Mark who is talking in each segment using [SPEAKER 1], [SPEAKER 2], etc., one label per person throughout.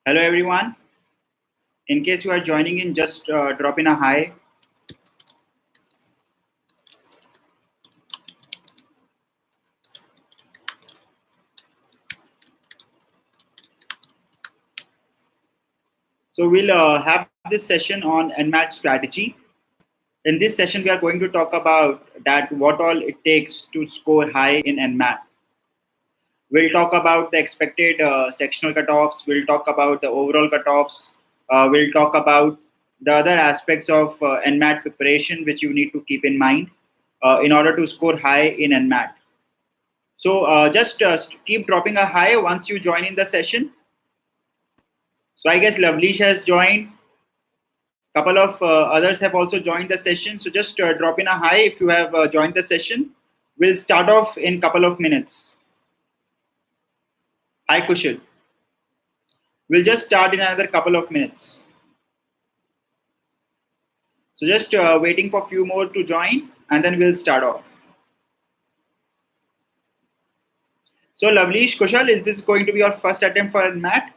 [SPEAKER 1] Hello everyone. In case you are joining in, just drop in a hi. So we'll have this session on NMAT strategy. In this session, we are going to talk about that what all it takes to score high in NMAT. We'll talk about the expected sectional cutoffs. We'll talk about the overall cutoffs. We'll talk about the other aspects of NMAT preparation which you need to keep in mind in order to score high in NMAT. So just keep dropping a hi once you join in the session. So I guess Lavleesh has joined. Couple of others have also joined the session. So just drop in a hi if you have joined the session. We'll start off in couple of minutes. Hi Kushal. We'll just start in another couple of minutes. So just waiting for a few more to join and then we'll start off. So Lavleesh, Kushal, is this going to be your first attempt for NMAT?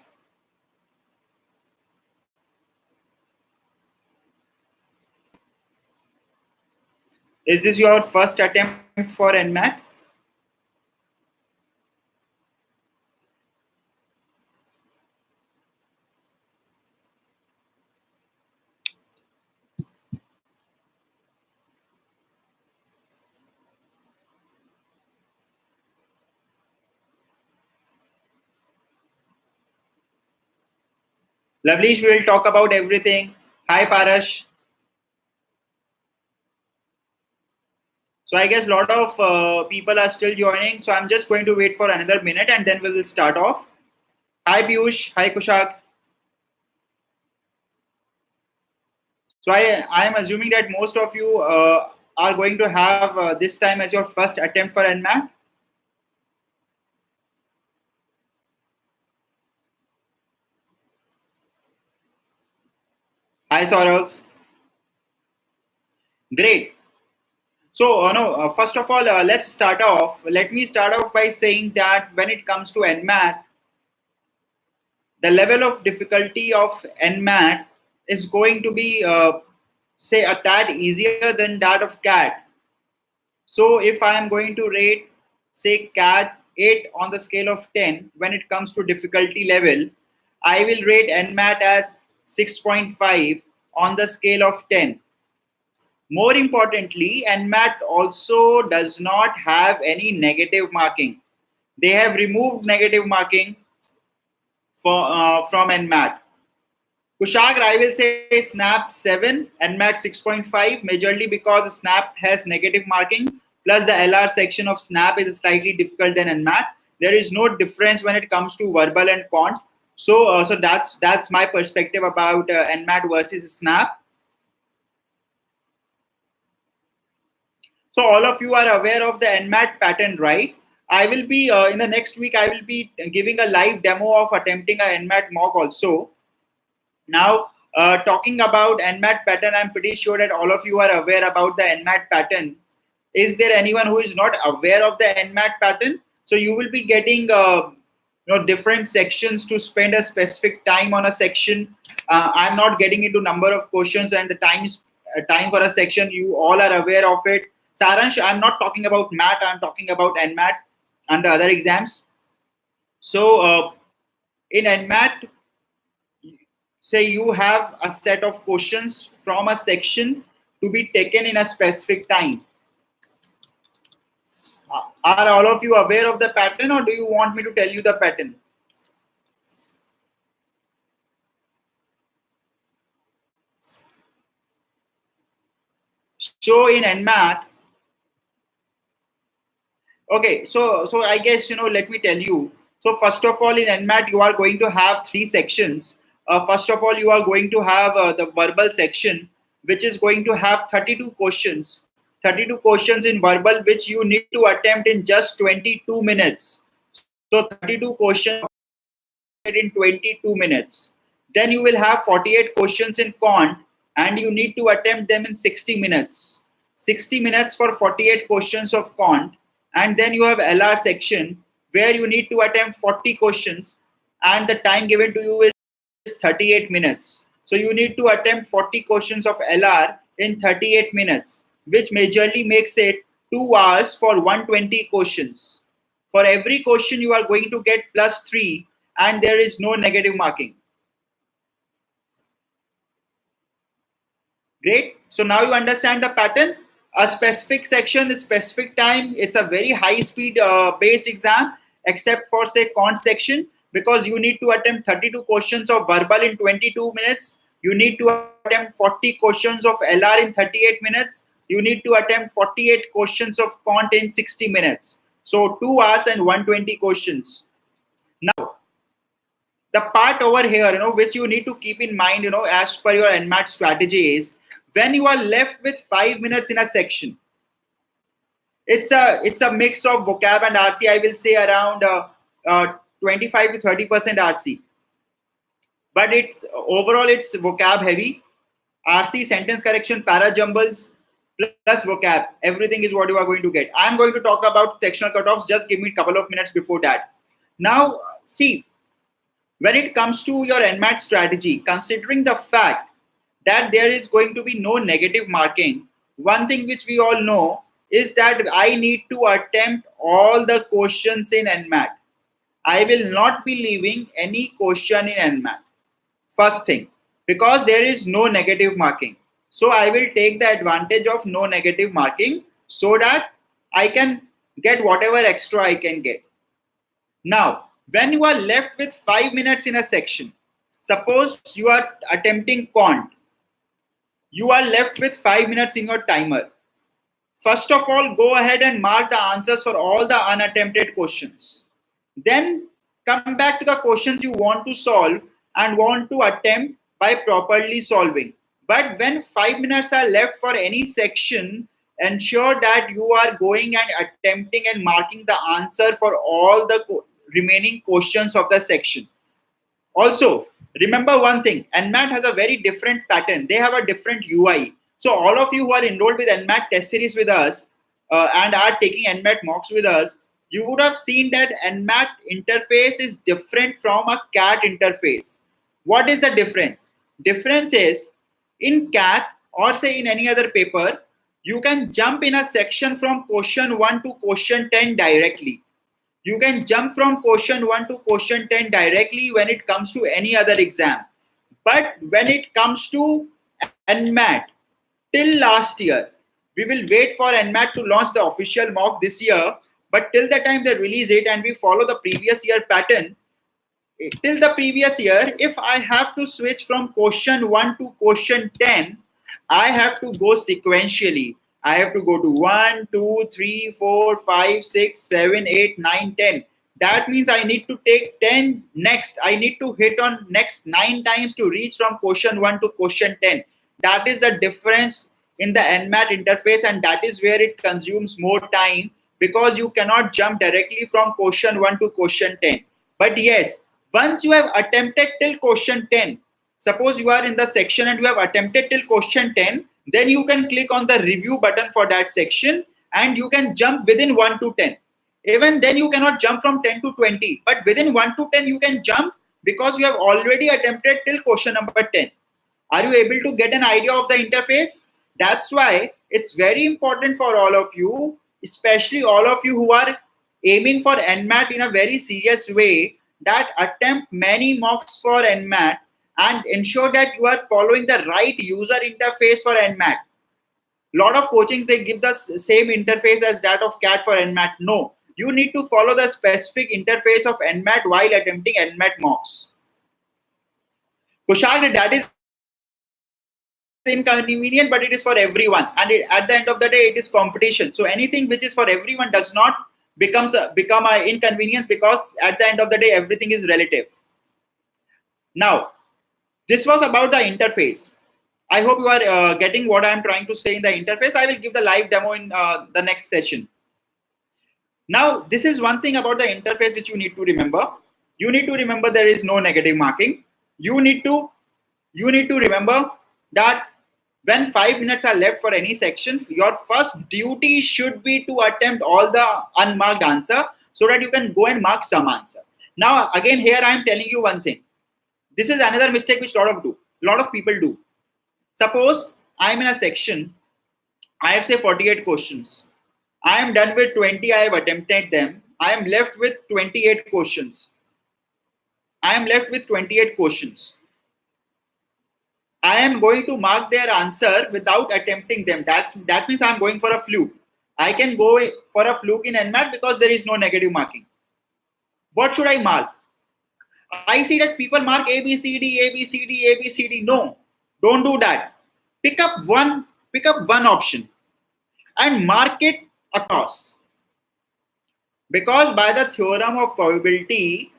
[SPEAKER 1] Is this your first attempt for NMAT? Lavleesh, we will talk about everything. Hi Parash. So I guess a lot of people are still joining. So I'm just going to wait for another minute and then we will start off. Hi Piyush. Hi Kushak. So I am assuming that most of you are going to have this time as your first attempt for NMAT. Hi Saurav. Great. So first of all, let's start off. Let me start off by saying that when it comes to NMAT, the level of difficulty of NMAT is going to be, say, a tad easier than that of CAT. So if I am going to rate, say, CAT 8 on the scale of 10 when it comes to difficulty level, I will rate NMAT as 6.5 on the scale of 10. More importantly, NMAT also does not have any negative marking. They have removed negative marking from NMAT. Kushagra, I will say Snap 7, NMAT 6.5, majorly because Snap has negative marking, plus the LR section of Snap is slightly difficult than NMAT. There is no difference when it comes to verbal and cont. So that's my perspective about NMAT versus Snap. So all of you are aware of the NMAT pattern, right? I will be, in the next week, I will be giving a live demo of attempting a NMAT mock also. Now, talking about NMAT pattern, I'm pretty sure that all of you are aware about the NMAT pattern. Is there anyone who is not aware of the NMAT pattern? So you will be getting different sections to spend a specific time on a section. I'm not getting into number of questions and the time for a section. You all are aware of it. Saransh, I'm not talking about MAT, I'm talking about NMAT and the other exams. So in NMAT, say you have a set of questions from a section to be taken in a specific time. Are all of you aware of the pattern or do you want me to tell you the pattern? So in NMAT, okay, so I guess, let me tell you. So first of all, in NMAT, you are going to have 3 sections. First of all, you are going to have the verbal section, which is going to have 32 questions. 32 questions in verbal, which you need to attempt in just 22 minutes. So 32 questions in 22 minutes. Then you will have 48 questions in cont, and you need to attempt them in 60 minutes. 60 minutes for 48 questions of cont, and then you have LR section where you need to attempt 40 questions, and the time given to you is 38 minutes. So you need to attempt 40 questions of LR in 38 minutes, which majorly makes it 2 hours for 120 questions. For every question, you are going to get +3, and there is no negative marking. Great. So now you understand the pattern. A specific section, a specific time. It's a very high speed based exam, except for say quant section, because you need to attempt 32 questions of verbal in 22 minutes. You need to attempt 40 questions of LR in 38 minutes. You need to attempt 48 questions of quant in 60 minutes. So 2 hours and 120 questions. Now, the part over here, which you need to keep in mind, as per your NMAT strategy is, when you are left with 5 minutes in a section, it's a mix of vocab and RC. I will say around 25 to 30% RC, but it's overall it's vocab heavy. RC, sentence correction, para jumbles plus vocab, everything is what you are going to get. I'm going to talk about sectional cutoffs. Just give me a couple of minutes before that. Now, see, when it comes to your NMAT strategy, considering the fact that there is going to be no negative marking, one thing which we all know is that I need to attempt all the questions in NMAT. I will not be leaving any question in NMAT. First thing, because there is no negative marking. So I will take the advantage of no negative marking so that I can get whatever extra I can get. Now, when you are left with 5 minutes in a section, suppose you are attempting quant, you are left with 5 minutes in your timer. First of all, go ahead and mark the answers for all the unattempted questions. Then come back to the questions you want to solve and want to attempt by properly solving. But when 5 minutes are left for any section, ensure that you are going and attempting and marking the answer for all the remaining questions of the section. Also, remember one thing, NMAT has a very different pattern. They have a different UI. So all of you who are enrolled with NMAT test series with us and are taking NMAT mocks with us, you would have seen that NMAT interface is different from a CAT interface. What is the difference? Difference is, in CAT or say in any other paper, you can jump in a section from question 1 to question 10 directly. You can jump from question 1 to question 10 directly when it comes to any other exam. But when it comes to NMAT, till last year, we will wait for NMAT to launch the official mock this year. But till the time they release it and we follow the previous year pattern, till the previous year, if I have to switch from question 1 to question 10, I have to go sequentially. I have to go to 1, 2, 3, 4, 5, 6, 7, 8, 9, 10. That means I need to take 10 next. I need to hit on next 9 times to reach from question 1 to question 10. That is the difference in the NMAT interface, and that is where it consumes more time, because you cannot jump directly from question 1 to question 10. But yes, once you have attempted till question 10, suppose you are in the section and you have attempted till question 10, then you can click on the review button for that section and you can jump within 1 to 10. Even then you cannot jump from 10 to 20, but within 1 to 10 you can jump because you have already attempted till question number 10. Are you able to get an idea of the interface? That's why it's very important for all of you, especially all of you who are aiming for NMAT in a very serious way, that attempt many mocks for NMAT and ensure that you are following the right user interface for NMAT. Lot of coachings, they give the same interface as that of CAT for NMAT. No, you need to follow the specific interface of NMAT while attempting NMAT mocks. Kushal, that is inconvenient, but it is for everyone. And at the end of the day, it is competition. So anything which is for everyone does not become an inconvenience, because at the end of the day, everything is relative. Now, this was about the interface. I hope you are getting what I am trying to say in the interface. I will give the live demo in the next session. Now, this is one thing about the interface which you need to remember. You need to remember there is no negative marking. You need to remember that when 5 minutes are left for any section, your first duty should be to attempt all the unmarked answer so that you can go and mark some answer. Now, again, here I am telling you one thing. This is another mistake which lot of people do. Suppose I am in a section, I have say 48 questions. I am done with 20, I have attempted them. I am left with 28 questions. I am left with 28 questions. I am going to mark their answer without attempting them. That means I am going for a fluke. I can go for a fluke in NMAT because there is no negative marking. What should I mark? I see that people mark A, B, C, D, A, B, C, D, A, B, C, D. No, don't do that. Pick up one option and mark it across. Because by the theorem of probability,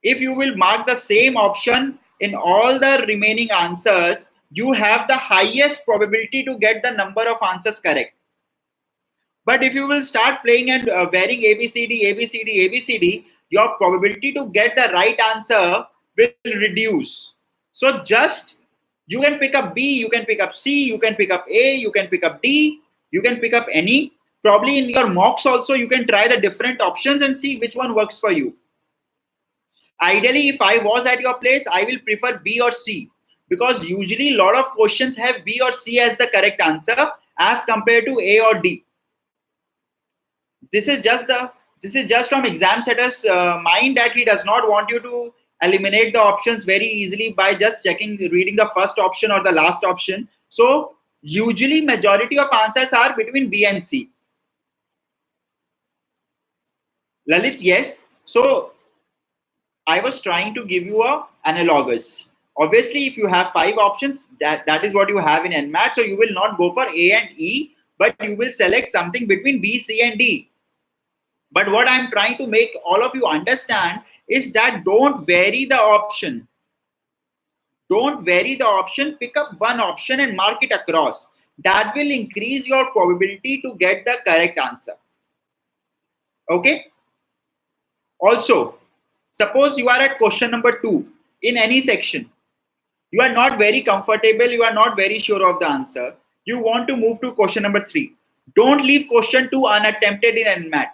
[SPEAKER 1] if you will mark the same option in all the remaining answers, you have the highest probability to get the number of answers correct. But if you will start playing and varying ABCD, ABCD, ABCD, your probability to get the right answer will reduce. So just you can pick up B, you can pick up C, you can pick up A, you can pick up D, you can pick up any. Probably in your mocks also, you can try the different options and see which one works for you. Ideally, if I was at your place, I will prefer B or C, because usually a lot of questions have B or C as the correct answer as compared to A or D. This is just from exam setter's mind, that he does not want you to eliminate the options very easily by just reading the first option or the last option. So usually majority of answers are between B and C. Lalit, yes. So I was trying to give you a analogous. Obviously, if you have 5 options, that is what you have in NMAT. So you will not go for A and E, but you will select something between B, C, and D. But what I'm trying to make all of you understand is that don't vary the option. Don't vary the option. Pick up one option and mark it across. That will increase your probability to get the correct answer. Okay? Also, suppose you are at question number 2 in any section. You are not very comfortable. You are not very sure of the answer. You want to move to question number 3. Don't leave question 2 unattempted in NMAT.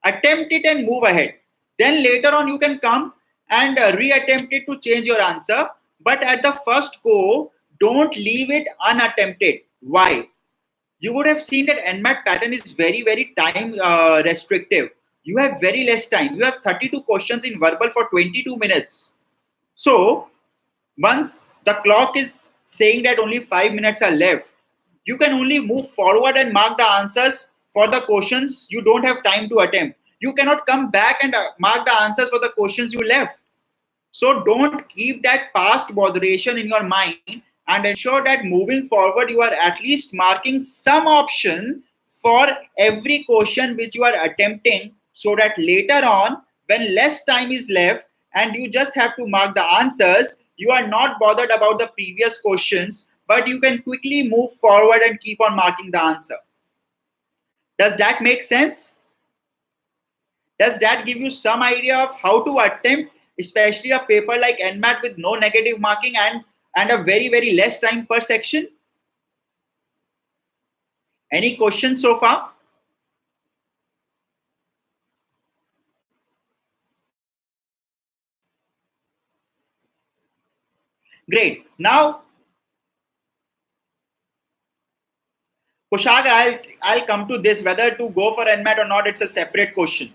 [SPEAKER 1] Attempt it and move ahead. Then later on you can come and reattempt it to change your answer. But at the first go, don't leave it unattempted. Why? You would have seen that NMAT pattern is very, very time restrictive. You have very less time. You have 32 questions in verbal for 22 minutes. So once the clock is saying that only 5 minutes are left, you can only move forward and mark the answers for the questions you don't have time to attempt. You cannot come back and mark the answers for the questions you left. So don't keep that past botheration in your mind, and ensure that moving forward you are at least marking some option for every question which you are attempting, so that later on when less time is left and you just have to mark the answers, you are not bothered about the previous questions, but you can quickly move forward and keep on marking the answer. Does that make sense? Does that give you some idea of how to attempt, especially a paper like NMAT with no negative marking and a very, very less time per section? Any questions so far? Great. Now, Kushag, I'll come to this. Whether to go for NMAT or not, it's a separate question.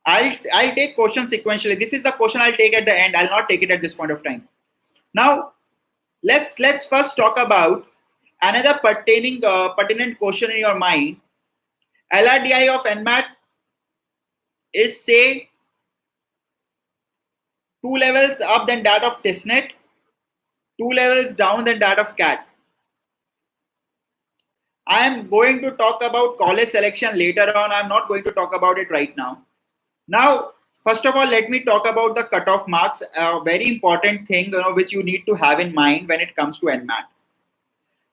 [SPEAKER 1] I'll take questions sequentially. This is the question I'll take at the end. I'll not take it at this point of time. Now, let's first talk about another pertinent question in your mind. LRDI of NMAT is, say, 2 levels up than that of TestNet, 2 levels down than that of CAT. I am going to talk about college selection later on. I'm not going to talk about it right now. Now, first of all, let me talk about the cutoff marks, a very important thing which you need to have in mind when it comes to NMAT.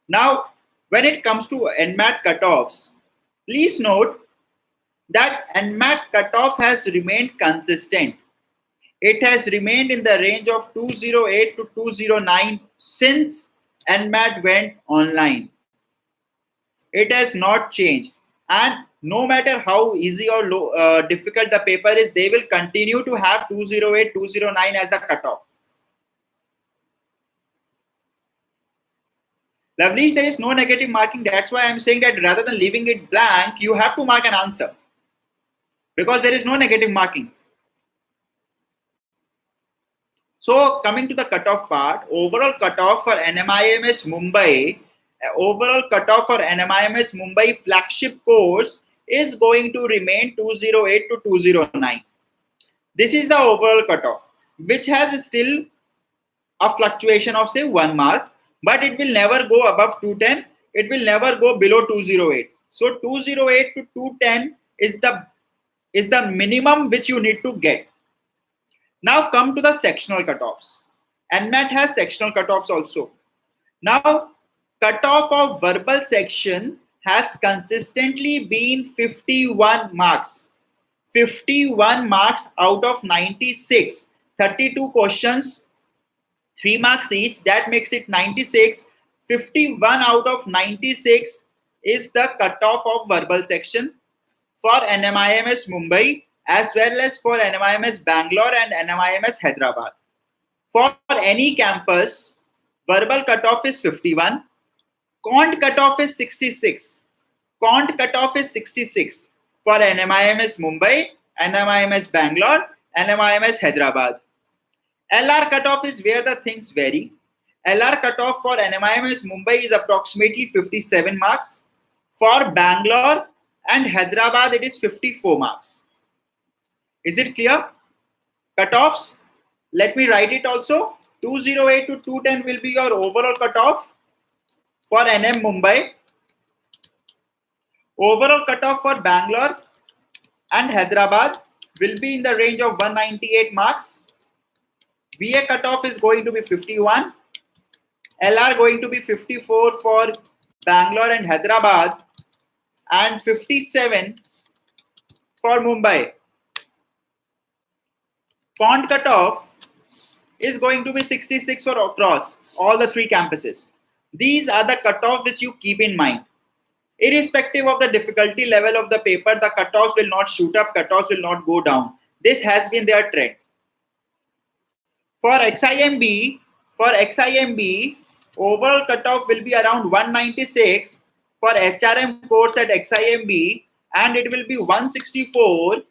[SPEAKER 1] Now, when it comes to NMAT cutoffs, please note that NMAT cutoff has remained consistent. It has remained in the range of 208 to 209 since NMAT went online. It has not changed. and no matter how easy or difficult the paper is, they will continue to have 208, 209 as a cutoff. Lovely, there is no negative marking. That's why I'm saying that rather than leaving it blank, you have to mark an answer because there is no negative marking. So coming to the cutoff part, overall cutoff for NMIMS Mumbai, flagship course is going to remain 208 to 209. This is the overall cutoff, which has still a fluctuation of say 1 mark, but it will never go above 210. It will never go below 208. So 208 to 210 is the minimum which you need to get. Now come to the sectional cutoffs. NMAT has sectional cutoffs also. Now cutoff of verbal section has consistently been 51 marks. 51 marks out of 96. 32 questions, 3 marks each. That makes it 96. 51 out of 96 is the cutoff of verbal section for NMIMS Mumbai as well as for NMIMS Bangalore and NMIMS Hyderabad. For any campus, verbal cutoff is 51. Cont cutoff is 66. Cont cutoff is 66 for NMIMS Mumbai, NMIMS Bangalore, NMIMS Hyderabad. LR cutoff is where the things vary. LR cutoff for NMIMS Mumbai is approximately 57 marks. For Bangalore and Hyderabad, it is 54 marks. Is it clear? Cutoffs, let me write it also. 208 to 210 will be your overall cutoff for NM Mumbai. Overall cutoff for Bangalore and Hyderabad will be in the range of 198 marks. VA cutoff is going to be 51. LR going to be 54 for Bangalore and Hyderabad and 57 for Mumbai. Cont cutoff is going to be 66 for across all the 3 campuses. These are the cutoffs which you keep in mind. Irrespective of the difficulty level of the paper, the cutoffs will not shoot up, cutoffs will not go down. This has been their trend. For XIMB, overall cutoff will be around 196 for HRM course at XIMB, and it will be 164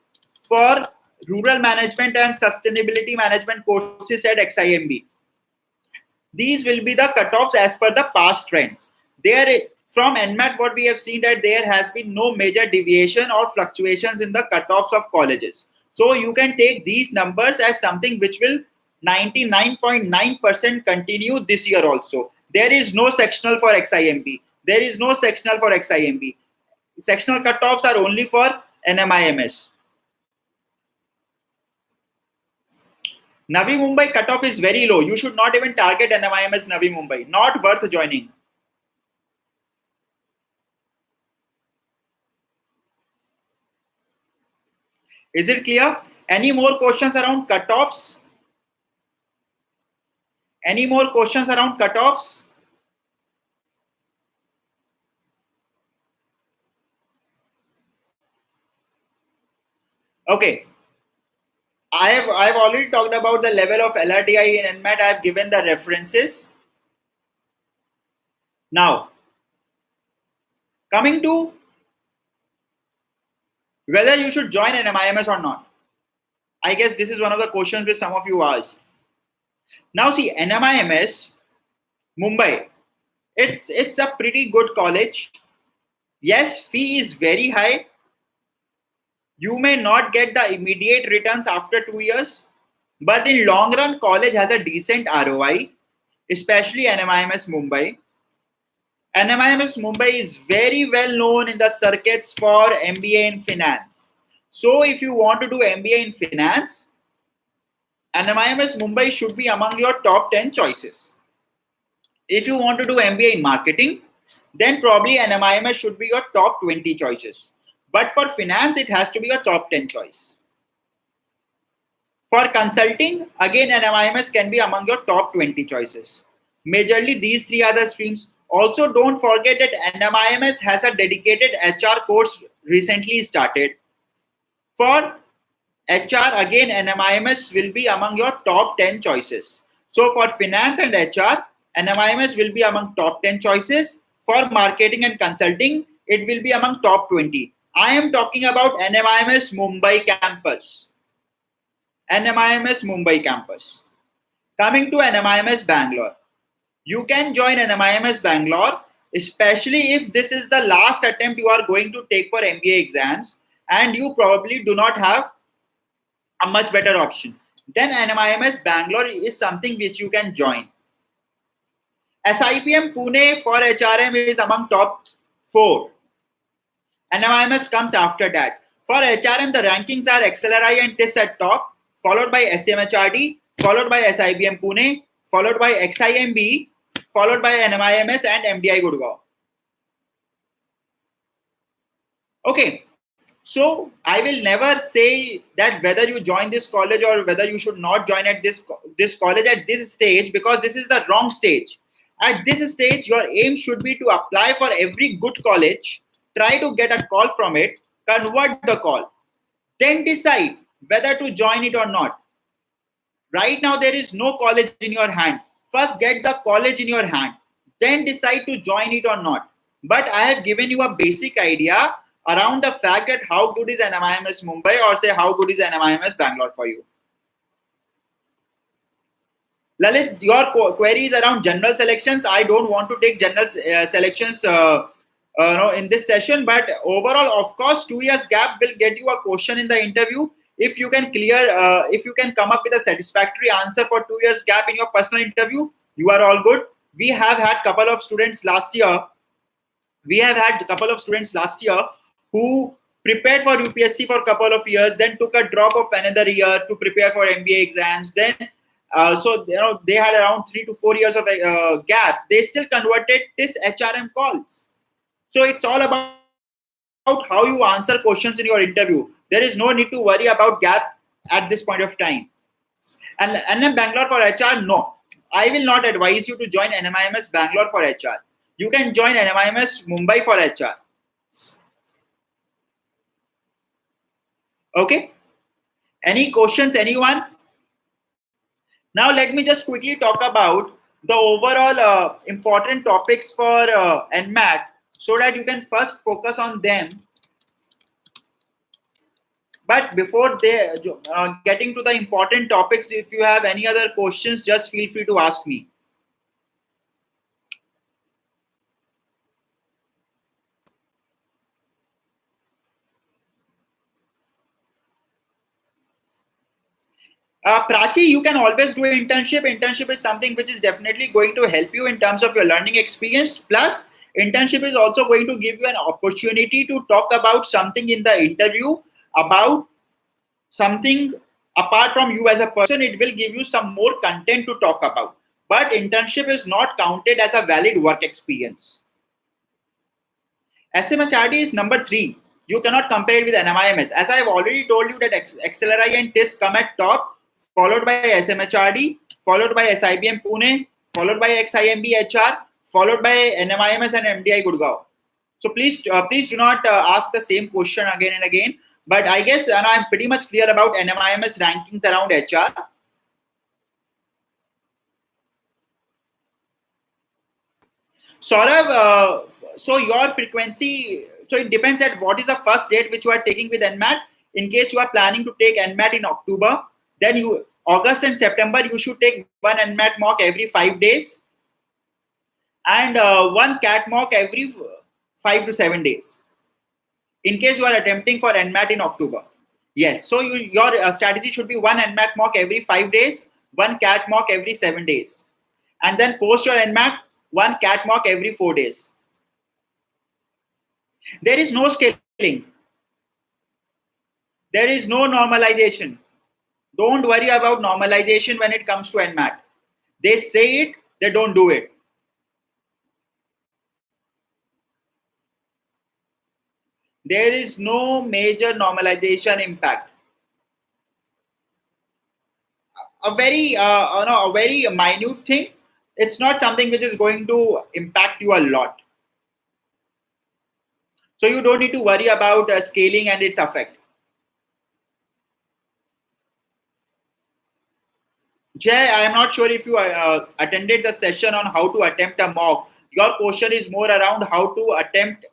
[SPEAKER 1] for rural management and sustainability management courses at XIMB. These will be the cutoffs as per the past trends. From NMAT, what we have seen that there has been no major deviation or fluctuations in the cutoffs of colleges. So you can take these numbers as something which will 99.9% continue this year also. There is no sectional for XIMB. There is no sectional for XIMB. Sectional cutoffs are only for NMIMS. Navi Mumbai cutoff is very low. You should not even target NMIMS Navi Mumbai. Not worth joining. Is it clear? Any more questions around cutoffs? Any more questions around cutoffs? Okay. I've already talked about the level of LRDI in NMAT. I've given the references. Now, coming to whether you should join NMIMS or not. I guess this is one of the questions which some of you asked. Now see, NMIMS Mumbai, it's a pretty good college. Yes, fee is very high. You may not get the immediate returns after 2 years, but in long run, college has a decent ROI, especially NMIMS Mumbai. NMIMS Mumbai is very well known in the circuits for MBA in finance. So if you want to do MBA in finance, NMIMS Mumbai should be among your top 10 choices. If you want to do MBA in marketing, then probably NMIMS should be your top 20 choices. But for finance, it has to be your top 10 choice. For consulting, again, NMIMS can be among your top 20 choices. Majorly, these 3 are the streams. Also, don't forget that NMIMS has a dedicated HR course recently started. For HR, again, NMIMS will be among your top 10 choices. So for finance and HR, NMIMS will be among top 10 choices. For marketing and consulting, it will be among top 20. I am talking about NMIMS Mumbai campus. NMIMS Mumbai campus. Coming to NMIMS Bangalore. You can join NMIMS Bangalore, especially if this is the last attempt you are going to take for MBA exams and you probably do not have a much better option. Then NMIMS Bangalore is something which you can join. SIPM Pune for HRM is among top 4. NMIMS comes after that. For HRM, the rankings are XLRI and TIS at top, followed by SMHRD, followed by SIBM Pune, followed by XIMB, followed by NMIMS and MDI Gurgaon. Okay, so I will never say that whether you join this college or whether you should not join at this college at this stage, because this is the wrong stage. At this stage, your aim should be to apply for every good college, try to get a call from it, convert the call, then decide whether to join it or not. Right now, there is no college in your hand. First, get the college in your hand, then decide to join it or not. But I have given you a basic idea around the fact that how good is NMIMS Mumbai, or say how good is NMIMS Bangalore for you. Lalit, your query is around general selections. I don't want to take general selections in this session, but overall, of course, 2 years gap will get you a question in the interview. If you can if you can come up with a satisfactory answer for 2 years gap in your personal interview, you are all good. We have had a couple of students last year. Who prepared for UPSC for a couple of years, then took a drop of another year to prepare for MBA exams. Then, so they had around 3 to 4 years of gap. They still converted this HRM calls. So it's all about how you answer questions in your interview. There is no need to worry about gap at this point of time. And NM Bangalore for HR, no. I will not advise you to join NMIMS Bangalore for HR. You can join NMIMS Mumbai for HR. Okay. Any questions, anyone? Now let me just quickly talk about the overall important topics for NMAT, so that you can first focus on them. But before getting to the important topics, if you have any other questions, just feel free to ask me. Prachi, you can always do an internship. Internship is something which is definitely going to help you in terms of your learning experience. Plus, internship is also going to give you an opportunity to talk about something in the interview, about something apart from you as a person. It will give you some more content to talk about. But internship is not counted as a valid work experience. SMHRD is number 3. You cannot compare it with NMIMS. As I have already told you that XLRI and TIS come at top, followed by SMHRD, followed by SIBM Pune, followed by XIMB HR, followed by NMIMS and MDI Gurgaon. So please do not ask the same question again and again. But I guess I'm pretty much clear about NMIMS rankings around HR. Saurav, so your frequency, so it depends at what is the first date which you are taking with NMAT. In case you are planning to take NMAT in October, then August and September, you should take one NMAT mock every 5 days and one CAT mock every 5 to 7 days. In case you are attempting for NMAT in October. Yes, so your strategy should be one NMAT mock every 5 days, one CAT mock every 7 days. And then post your NMAT, one CAT mock every 4 days. There is no scaling. There is no normalization. Don't worry about normalization when it comes to NMAT. They say it, they don't do it. There is no major normalization impact. A very minute thing. It's not something which is going to impact you a lot. So you don't need to worry about scaling and its effect. Jay, I am not sure if you attended the session on how to attempt a mock. Your question is more around how to attempt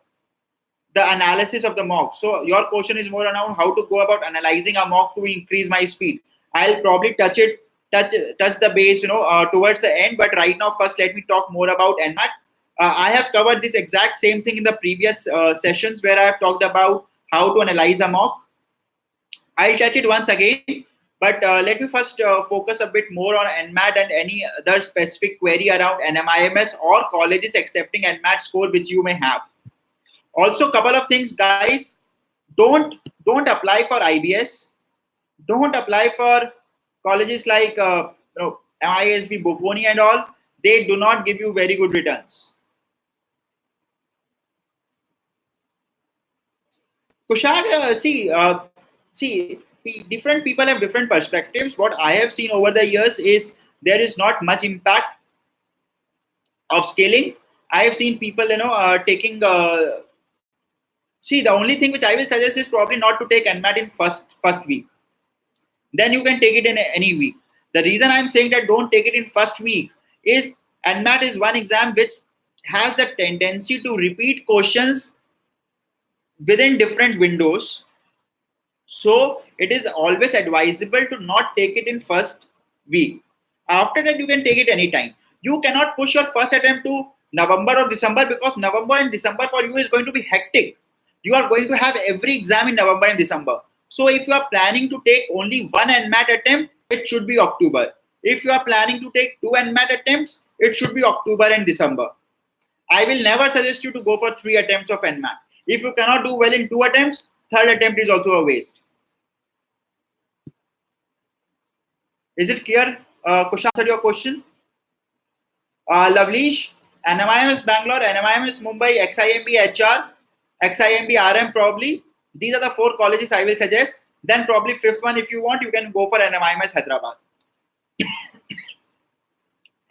[SPEAKER 1] the analysis of the mock. So your question is more around how to go about analyzing a mock to increase my speed. I'll probably touch the base, towards the end. But right now, first let me talk more about NMAT. I have covered this exact same thing in the previous sessions where I have talked about how to analyze a mock. I'll touch it once again, but let me first focus a bit more on NMAT and any other specific query around NMIMS or colleges accepting NMAT score which you may have. Also, couple of things, guys. Don't apply for IBS. Don't apply for colleges like MISB, Bocconi and all. They do not give you very good returns. Kushagra, see, different people have different perspectives. What I have seen over the years is there is not much impact of scaling. I have seen people, taking. See, the only thing which I will suggest is probably not to take NMAT in first week. Then you can take it in any week. The reason I'm saying that don't take it in first week is NMAT is one exam which has a tendency to repeat questions within different windows. So it is always advisable to not take it in first week. After that, you can take it anytime. You cannot push your first attempt to November or December because November and December for you is going to be hectic. You are going to have every exam in November and December. So if you are planning to take only one NMAT attempt, it should be October. If you are planning to take two NMAT attempts, it should be October and December. I will never suggest you to go for 3 attempts of NMAT. If you cannot do well in 2 attempts, third attempt is also a waste. Is it clear? Kush answered your question. Lavleesh, NMIMS Bangalore, NMIMS Mumbai, XIMB HR, XIMB RM probably. These are the 4 colleges I will suggest. Then probably 5th one, if you want, you can go for NMIMS Hyderabad.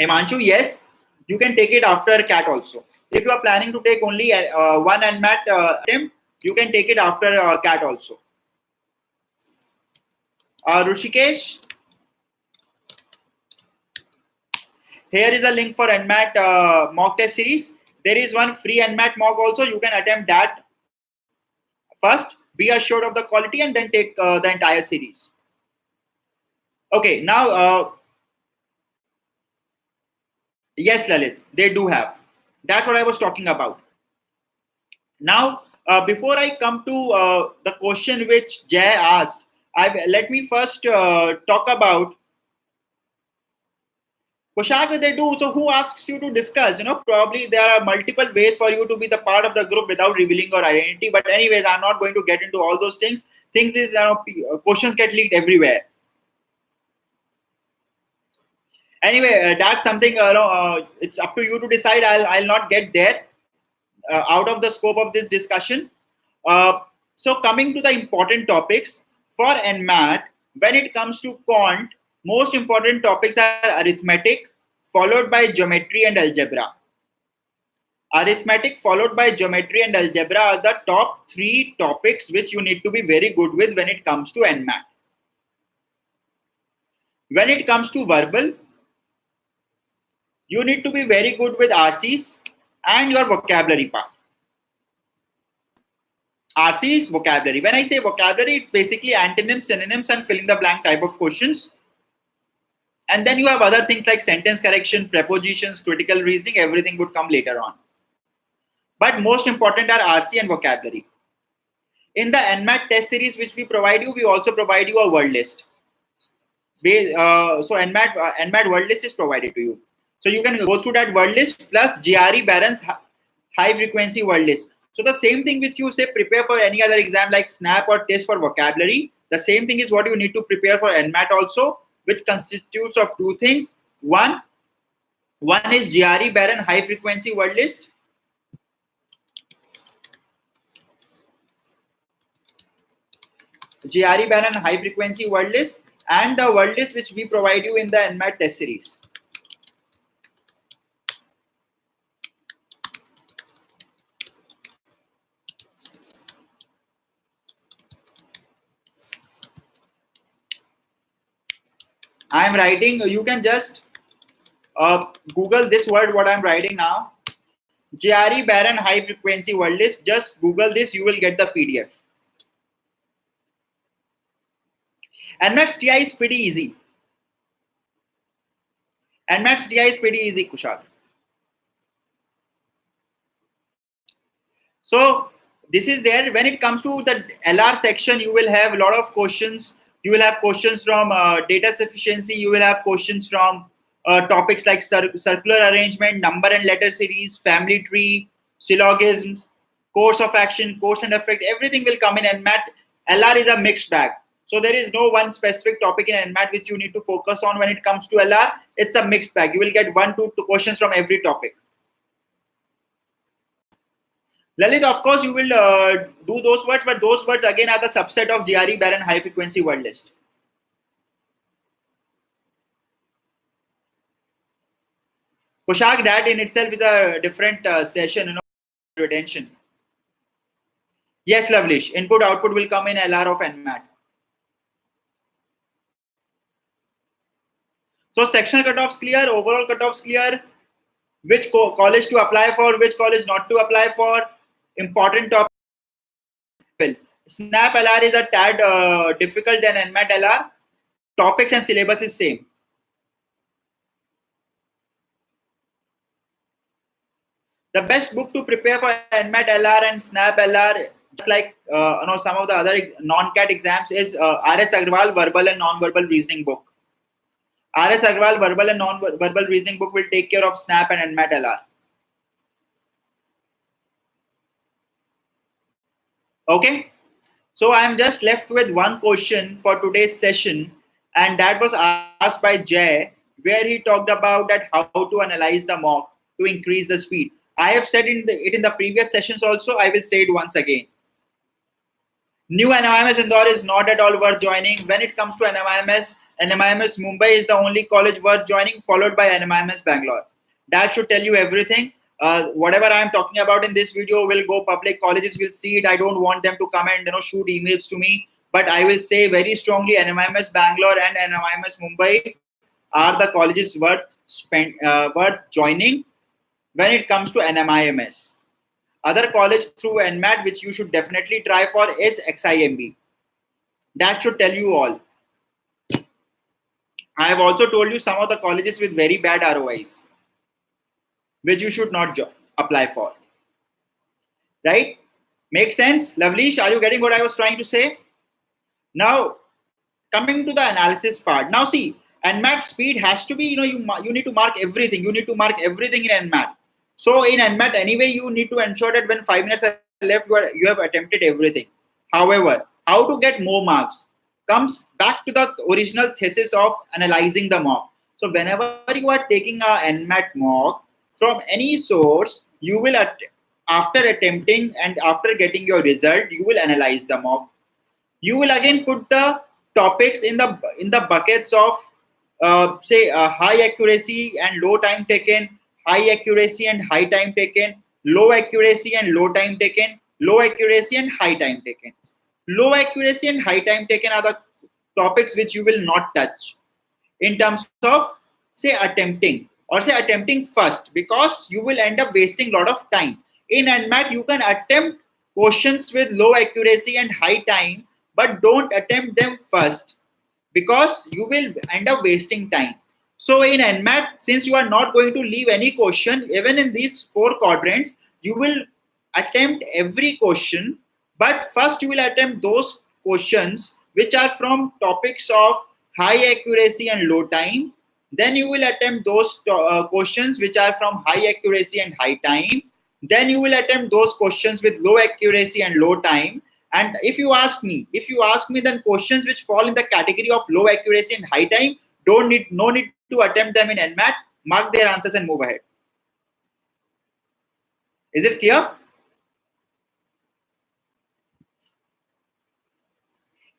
[SPEAKER 1] Himanshu, yes, you can take it after CAT also. If you are planning to take only one NMAT attempt, you can take it after CAT also. Rushikesh, here is a link for NMAT mock test series. There is one free NMAT mock also. You can attempt that first, be assured of the quality, and then take the entire series. Okay, now, yes, Lalit, they do have. That's what I was talking about. Now, before I come to the question which Jay asked, let me first talk about Kushagra, they do. So who asks you to discuss? Probably there are multiple ways for you to be the part of the group without revealing your identity. But anyways, I'm not going to get into all those things. Things is, questions get leaked everywhere. Anyway, that's something, it's up to you to decide. I'll not get there out of the scope of this discussion. So coming to the important topics for NMAT, when it comes to quant, most important topics are arithmetic, followed by geometry and algebra. Arithmetic followed by geometry and algebra are the top 3 topics which you need to be very good with when it comes to NMAT. When it comes to verbal, you need to be very good with RCs and your vocabulary part. RC is vocabulary. When I say vocabulary, it's basically antonyms, synonyms, and fill in the blank type of questions. And then you have other things like sentence correction, prepositions, critical reasoning, everything would come later on. But most important are RC and vocabulary. In the NMAT test series which we provide you, we also provide you a word list. So NMAT word list is provided to you. So you can go through that word list plus GRE Barron's high frequency word list. So the same thing which you say prepare for any other exam like SNAP or test for vocabulary, the same thing is what you need to prepare for NMAT also, which constitutes of 2 things. One is GRE Barron high frequency word list. GRE Barron high frequency word list and the word list which we provide you in the NMAT test series. I am writing. You can just Google this word. What I am writing now. JRE Barron high frequency word list. Just Google this. You will get the PDF. NMAT's TI is pretty easy. NMAT's TI is pretty easy, Kushal. So this is there. When it comes to the LR section, you will have a lot of questions. You will have questions from data sufficiency. You will have questions from topics like circular arrangement, number and letter series, family tree, syllogisms, course of action, cause and effect. Everything will come in NMAT. LR is a mixed bag. So there is no one specific topic in NMAT which you need to focus on when it comes to LR. It's a mixed bag. You will get 1 to 2 questions from every topic. Lalit, of course, you will do those words, but those words again are the subset of GRE Barron high frequency word list. Kushak, that in itself is a different session, retention. Yes, Lavlish, input output will come in LR of NMAT. So sectional cutoffs clear, overall cutoffs clear, which college to apply for, which college not to apply for, important topic. SNAP LR is a tad difficult than NMAT LR. Topics and syllabus is same. The best book to prepare for NMAT LR and SNAP LR, just like some of the other non-CAT exams, is RS Agrawal Verbal and Non-Verbal Reasoning book. RS Agrawal Verbal and Non-Verbal Reasoning book will take care of SNAP and NMAT LR. Okay, so I am just left with one question for today's session, and that was asked by Jay, where he talked about that how to analyze the mock to increase the speed. I have said it in the previous sessions also. I will say it once again. New NMIMS Indore is not at all worth joining. When it comes to NMIMS Mumbai is the only college worth joining, followed by NMIMS Bangalore. That should tell you everything. Whatever I am talking about in this video will go public. Colleges will see it. I don't want them to come and shoot emails to me. But I will say very strongly, NMIMS Bangalore and NMIMS Mumbai are the colleges worth joining when it comes to NMIMS. Other college through NMAT which you should definitely try for is XIMB. That should tell you all. I have also told you some of the colleges with very bad ROIs, which you should not apply for. Right? Make sense? Lavlish, are you getting what I was trying to say? Now, coming to the analysis part. Now see, NMAT speed has to be, you need to mark everything. You need to mark everything in NMAT. So in NMAT, anyway, you need to ensure that when 5 minutes are left, you have attempted everything. However, how to get more marks comes back to the original thesis of analyzing the mock. So whenever you are taking a NMAT mock from any source, you will, after attempting and after getting your result, you will analyze the mock. You will again put the topics in the buckets of high accuracy and low time taken, high accuracy and high time taken, low accuracy and low time taken, low accuracy and high time taken. Low accuracy and high time taken are the topics which you will not touch in terms of attempting first, because you will end up wasting a lot of time. In NMAT, you can attempt questions with low accuracy and high time, but don't attempt them first because you will end up wasting time. So in NMAT, since you are not going to leave any question, even in these 4 quadrants, you will attempt every question, but first you will attempt those questions which are from topics of high accuracy and low time. Then you will attempt those questions which are from high accuracy and high time. Then you will attempt those questions with low accuracy and low time. And if you ask me, then questions which fall in the category of low accuracy and high time, no need to attempt them in NMAT. Mark their answers and move ahead. Is it clear?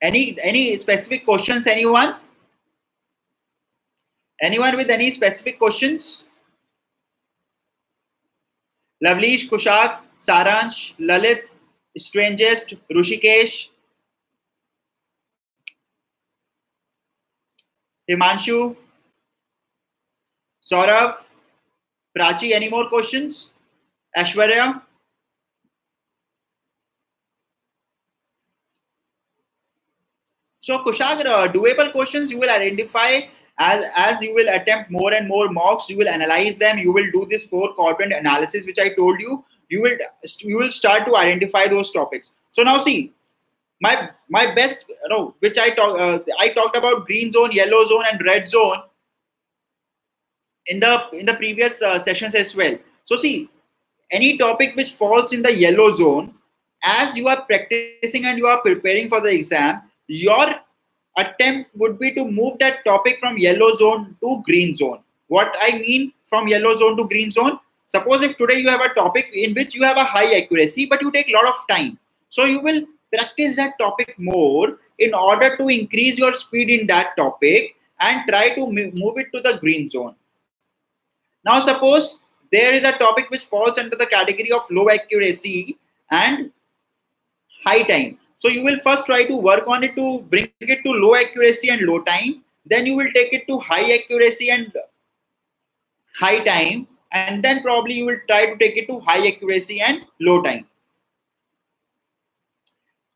[SPEAKER 1] Any specific questions? Anyone with any specific questions? Lavlish, Kushak, Saransh, Lalit, Strangest, Rushikesh. Himanshu, Saurav, Prachi, any more questions? Ashwarya? So Kushag, doable questions you will identify as you will attempt more and more mocks. You will analyze them. You will do this 4 quadrant analysis, which I told you. You will start to identify those topics. So now see, my best, which I talked about green zone, yellow zone, and red zone in the previous sessions as well. So see, any topic which falls in the yellow zone, as you are practicing and you are preparing for the exam, your attempt would be to move that topic from yellow zone to green zone. What I mean from yellow zone to green zone, suppose if today you have a topic in which you have a high accuracy but you take a lot of time, so you will practice that topic more in order to increase your speed in that topic and try to move it to the green zone. Now suppose there is a topic which falls under the category of low accuracy and high time. So you will first try to work on it to bring it to low accuracy and low time. Then you will take it to high accuracy and high time. And then probably you will try to take it to high accuracy and low time.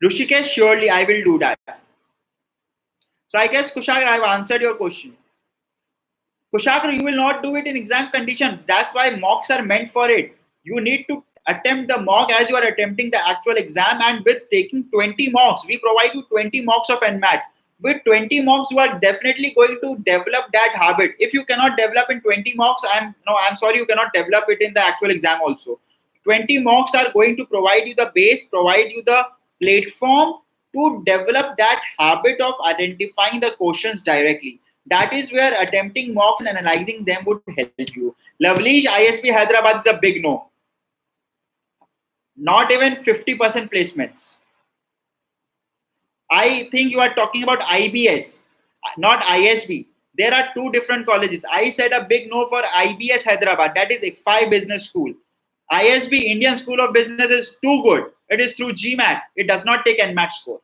[SPEAKER 1] Rushikesh, surely I will do that. So I guess Kushag, I have answered your question. Kushag, you will not do it in exam condition. That's why mocks are meant for it. You need to attempt the mock as you are attempting the actual exam, and with taking 20 mocks, we provide you 20 mocks of NMAT. With 20 mocks, you are definitely going to develop that habit. If you cannot develop in 20 mocks, I'm sorry, you cannot develop it in the actual exam also. 20 mocks are going to provide you the base, provide you the platform to develop that habit of identifying the questions directly. That is where attempting mocks and analyzing them would help you. Lovely, ISB Hyderabad is a big no. Not even 50% placements. I think you are talking about IBS, not ISB. There are 2 different colleges. I said a big no for IBS Hyderabad. That is ICFI Business School. ISB, Indian School of Business, is too good. It is through GMAT. It does not take NMAT score.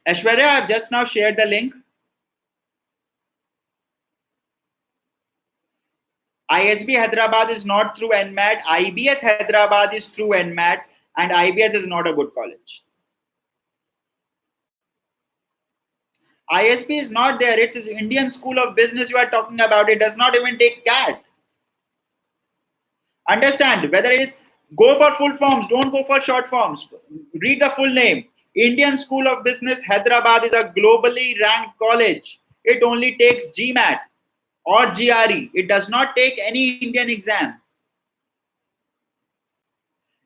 [SPEAKER 1] Ashwarya, I have just now shared the link. ISB Hyderabad is not through NMAT. IBS Hyderabad is through NMAT, and IBS is not a good college. ISB is not there. It's Indian School of Business you are talking about. It does not even take CAT. Understand, whether it is go for full forms, don't go for short forms. Read the full name. Indian School of Business Hyderabad is a globally ranked college. It only takes GMAT or GRE. It does not take any Indian exam.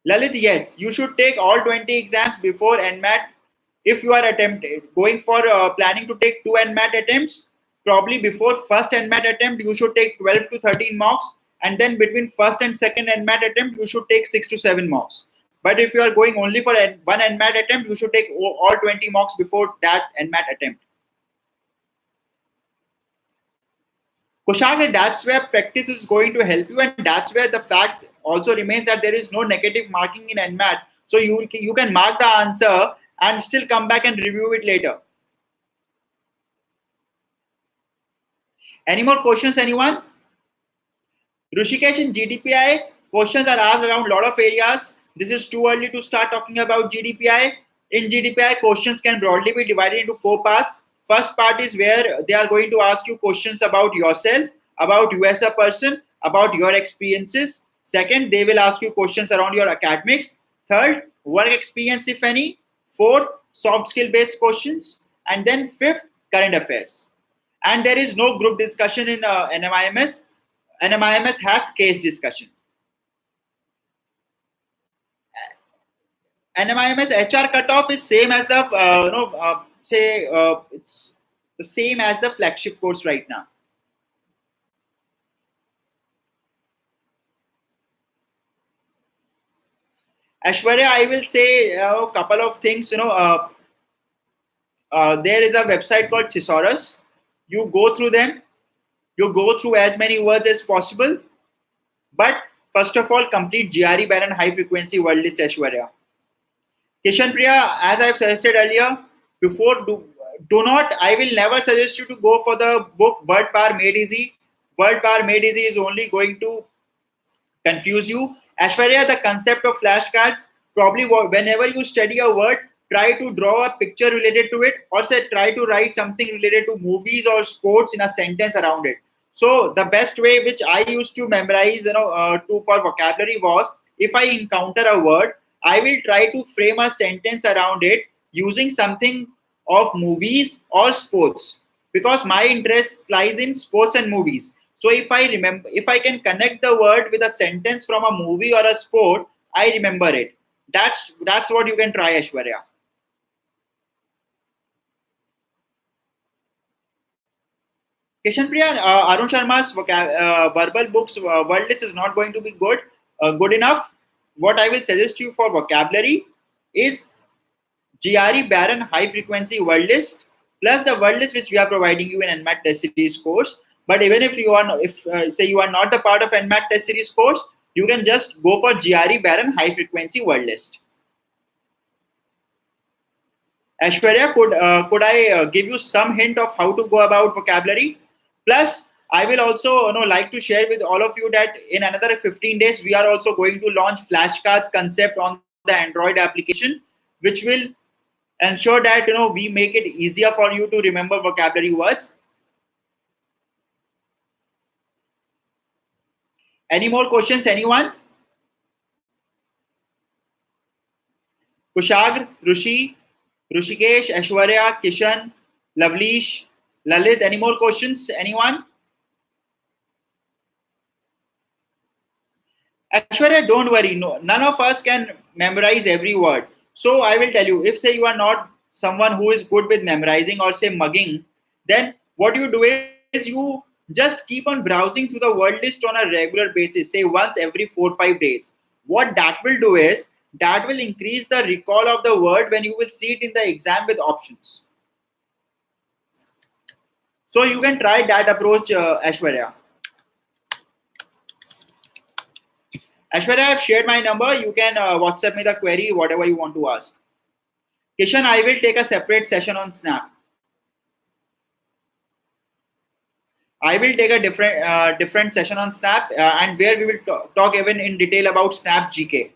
[SPEAKER 1] Lalit, yes, you should take all 20 exams before NMAT. If you are going for planning to take 2 NMAT attempts, probably before first NMAT attempt, you should take 12 to 13 mocks. And then between first and second NMAT attempt, you should take 6 to 7 mocks. But if you are going only for one NMAT attempt, you should take all 20 mocks before that NMAT attempt. Kushag, that's where practice is going to help you, and that's where the fact also remains that there is no negative marking in NMAT. So you can mark the answer and still come back and review it later. Any more questions, anyone? Rushikesh, in GDPI, questions are asked around a lot of areas. This is too early to start talking about GDPI. In GDPI, questions can broadly be divided into 4 parts. First part is where they are going to ask you questions about yourself, about you as a person, about your experiences. Second, they will ask you questions around your academics. Third, work experience, if any. Fourth, soft skill based questions. And then fifth, current affairs. And there is no group discussion in NMIMS. NMIMS has case discussion. NMIMS HR cutoff is same as the it's the same as the flagship course right now. Ashwarya, I will say a couple of things. There is a website called Thesaurus. You go through them. You go through as many words as possible. But first of all, complete GRE Baron high frequency word list, Aishwarya. Kishan Priya, as I've suggested earlier, before do not, I will never suggest you to go for the book Word Power Made Easy. Word Power Made Easy is only going to confuse you. Aishwarya, the concept of flashcards, probably whenever you study a word, try to draw a picture related to it, or say try to write something related to movies or sports in a sentence around it. So the best way which I used to memorize, for vocabulary was, if I encounter a word, I will try to frame a sentence around it using something of movies or sports, because my interest lies in sports and movies. So if I can connect the word with a sentence from a movie or a sport, I remember it. That's what you can try, Aishwarya. Kishan Priya, Arun Sharma's verbal books word list is not going to be good enough. What I will suggest you for vocabulary is GRE Baron high frequency word list plus the word list which we are providing you in NMAT test series course. But even if you are, if say you are not the part of NMAT test series course, you can just go for GRE Baron high frequency word list. Aishwarya, could I give you some hint of how to go about vocabulary? Plus, I will also like to share with all of you that in another 15 days we are also going to launch flashcards concept on the Android application, which will ensure that we make it easier for you to remember vocabulary words. Any more questions, anyone? Kushagr, Rushi, Rushikesh, Aishwarya, Kishan, Lavleesh, Lalit, any more questions, anyone? Aishwarya, don't worry, no, none of us can memorize every word. So I will tell you, if say you are not someone who is good with memorizing or say mugging, then what you do is you just keep on browsing through the word list on a regular basis, say once every 4 or 5 days. What that will do is that will increase the recall of the word when you will see it in the exam with options. So you can try that approach, Aishwarya. Aishwarya, I have shared my number. You can WhatsApp me the query, whatever you want to ask. Kishan, I will take a separate session on Snap. I will take a different session on Snap, and where we will talk even in detail about Snap GK.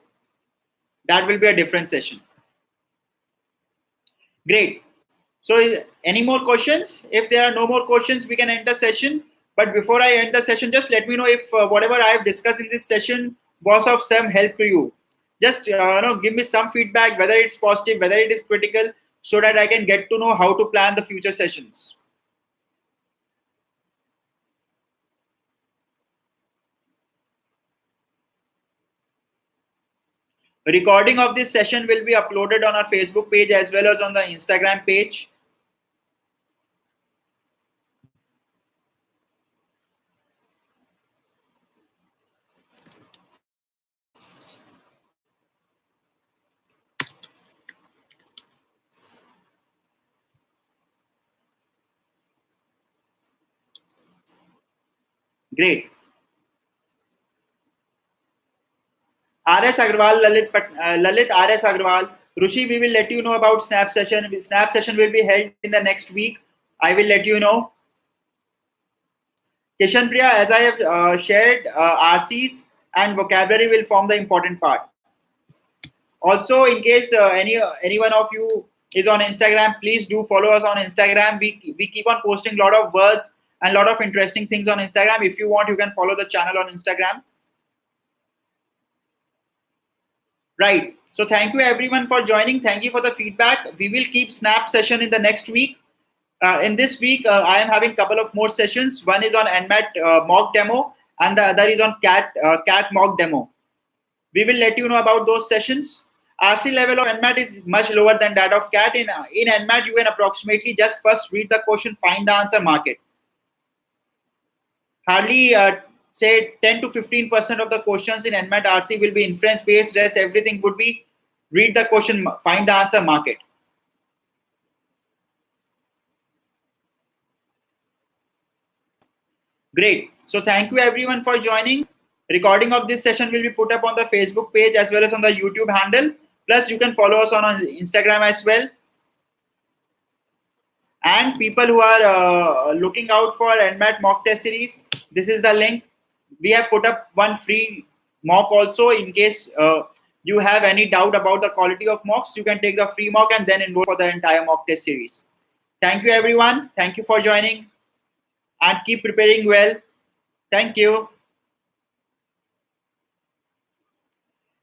[SPEAKER 1] That will be a different session. Great. So, any more questions? If there are no more questions, we can end the session. But before I end the session, just let me know if whatever I have discussed in this session was of some help to you. Just give me some feedback, whether it's positive, whether it is critical, so that I can get to know how to plan the future sessions. A recording of this session will be uploaded on our Facebook page as well as on the Instagram page. Great. RS Agrawal, Lalit RS Agrawal, Rushi, we will let you know about Snap session. Snap session will be held in the next week. I will let you know. Kishan Priya, as I have shared, RCs and vocabulary will form the important part. Also, in case any one of you is on Instagram, please do follow us on Instagram. We keep on posting a lot of words and a lot of interesting things on Instagram. If you want, you can follow the channel on Instagram. Right. So thank you everyone for joining. Thank you for the feedback. We will keep Snap session in the next week. In this week, I am having a couple of more sessions. One is on NMAT mock demo, and the other is on CAT mock demo. We will let you know about those sessions. RC level of NMAT is much lower than that of CAT. In NMAT, you can approximately just first read the question, find the answer, mark it. Hardly say 10 to 15% of the questions in NMAT RC will be inference based. Rest everything would be read the question, find the answer, mark it. Great. So thank you everyone for joining. Recording of this session will be put up on the Facebook page as well as on the YouTube handle. Plus, you can follow us on Instagram as well. And people who are looking out for NMAT mock test series, this is the link. We have put up one free mock also in case you have any doubt about the quality of mocks. You can take the free mock and then enroll for the entire mock test series. Thank you everyone. Thank you for joining and keep preparing well. Thank you.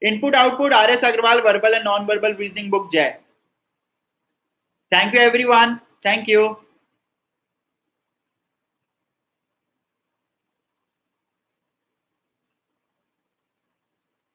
[SPEAKER 1] Input output R.S. Agrawal verbal and non-verbal reasoning book Jai. Thank you everyone. Thank you.